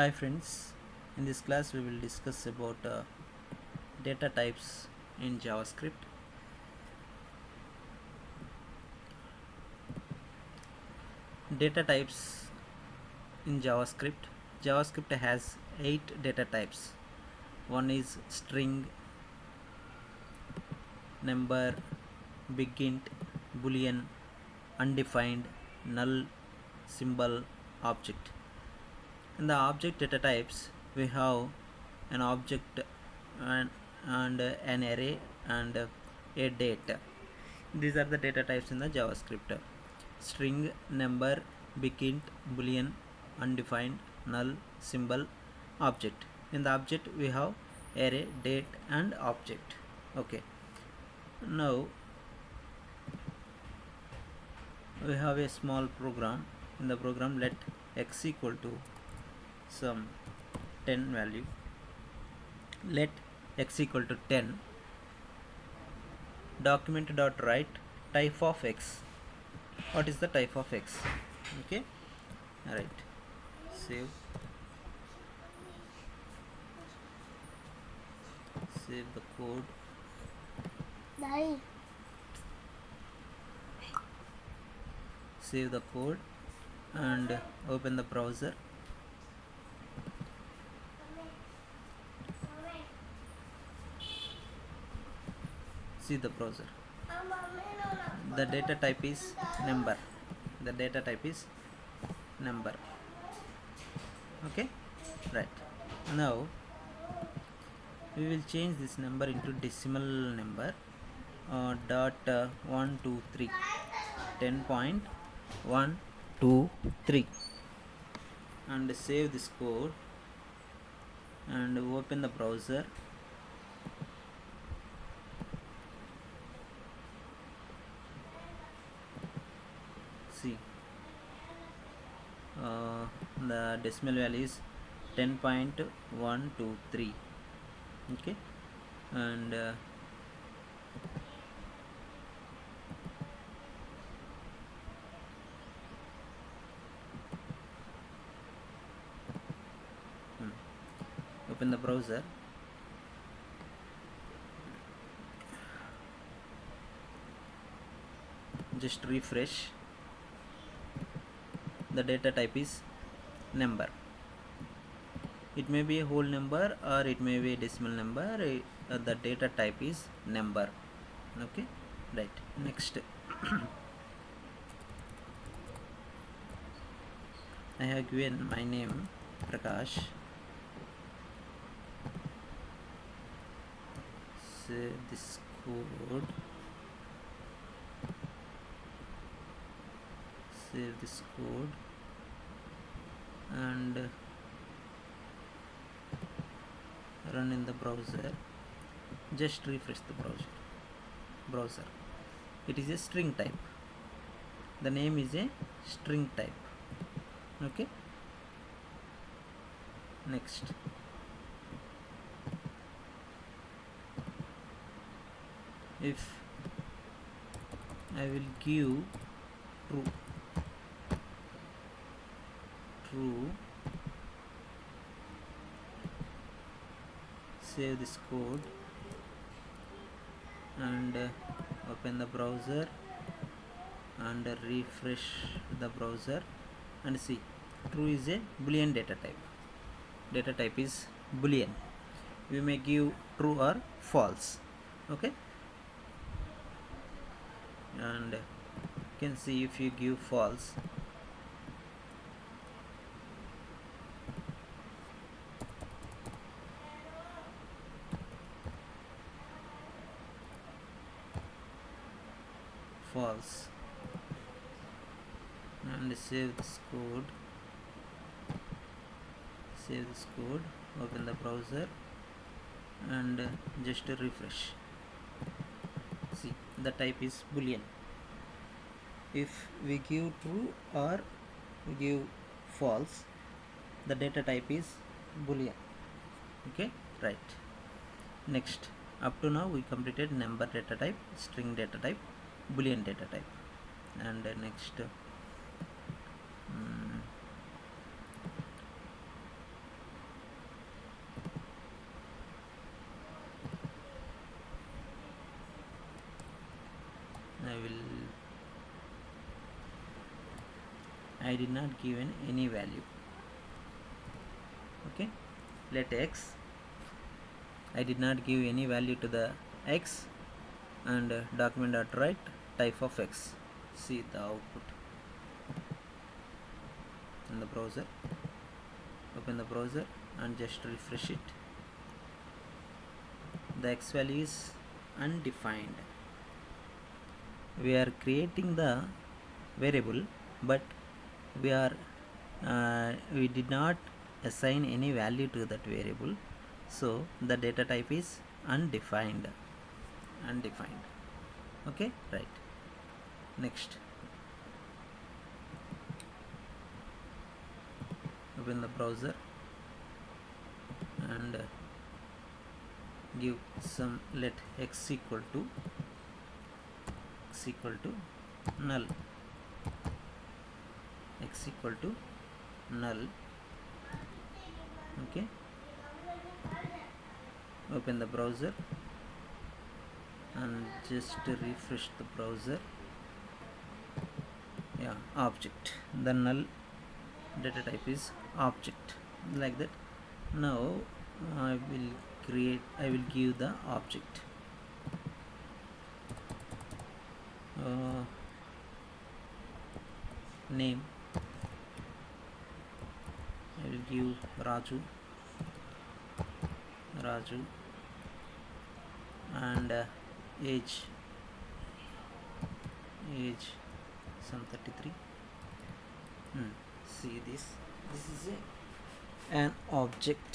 Hi friends, in this class we will discuss about data types in JavaScript. Data types in JavaScript. JavaScript has 8 data types. One is string, number, big int, boolean, undefined, null, symbol, object. In the object data types, we have an object and an array and a date. These are the data types in the JavaScript: string, number, big int, boolean, undefined, null, symbol, object. In the object we have array, date and object. Okay, now we have a small program. In the program, let x equal to some 10 value. Let x equal to 10. Document dot write type of x. What is the type of x? Okay, right. Save the code. Save the code and open the browser. See the browser. The data type is number. The data type is number. Okay, right. Now we will change this number into decimal number. Dot 1 2 3 10.123 and save this code and open the browser. See, the decimal value is 10.123. okay, and open the browser. Just refresh. The data type is number. It may be a whole number or it may be a decimal number. The data type is number. Okay, right. Next I have given my name Prakash. Save this code. Save this code and run in the browser. Just refresh the browser. It is a string type. The name is a string type. Okay, next if I will give true, save this code and open the browser and refresh the browser and see, true is a boolean data type is boolean. We may give true or false. Okay, and you can see if you give false, and save this code, open the browser and just refresh. See, the type is boolean. If we give true or we give false, the data type is boolean. Okay, right. Next, up to now we completed number data type, string data type, boolean data type, and next I did not given any value. Okay, let x, I did not give any value to the x, and document.write type of x. See the output in the browser. Open the browser and just refresh it. The x value is undefined. We are creating the variable, but we did not assign any value to that variable, so the data type is undefined. Okay, right. Next, open the browser and give some, let x equal to null, x equal to null. Okay, open the browser and just refresh the browser. Yeah, object, the null data type is object, like that. Now I will give the object name. I will give Raju, and age some 33. See this is an object.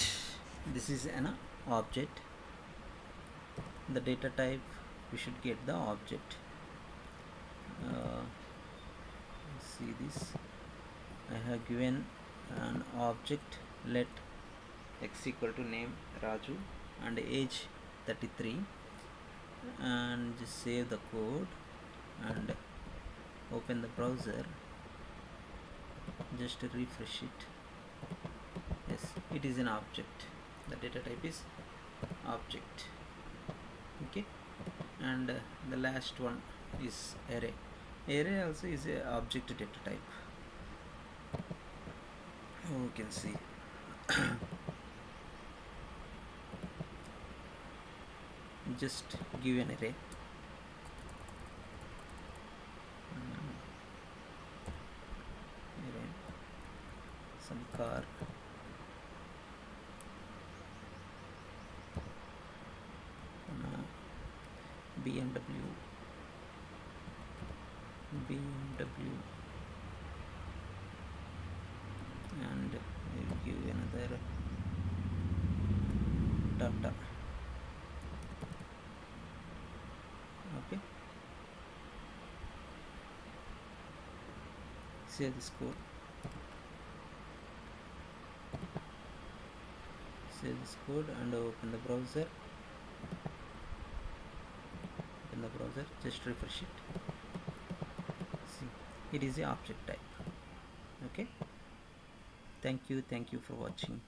This is an object. The data type, we should get the object. See this, I have given an object, let x equal to name Raju and age 33, and just save the code and open the browser, just refresh it. Yes, it is an object. The data type is object. Okay, and the last one is array. Array also is a object data type. You can see. Just give an array. Array, some car, BMW, and we will give another Tata. Okay, save this code, and open the browser. Just refresh it. See, it is a object type. Okay, thank you for watching.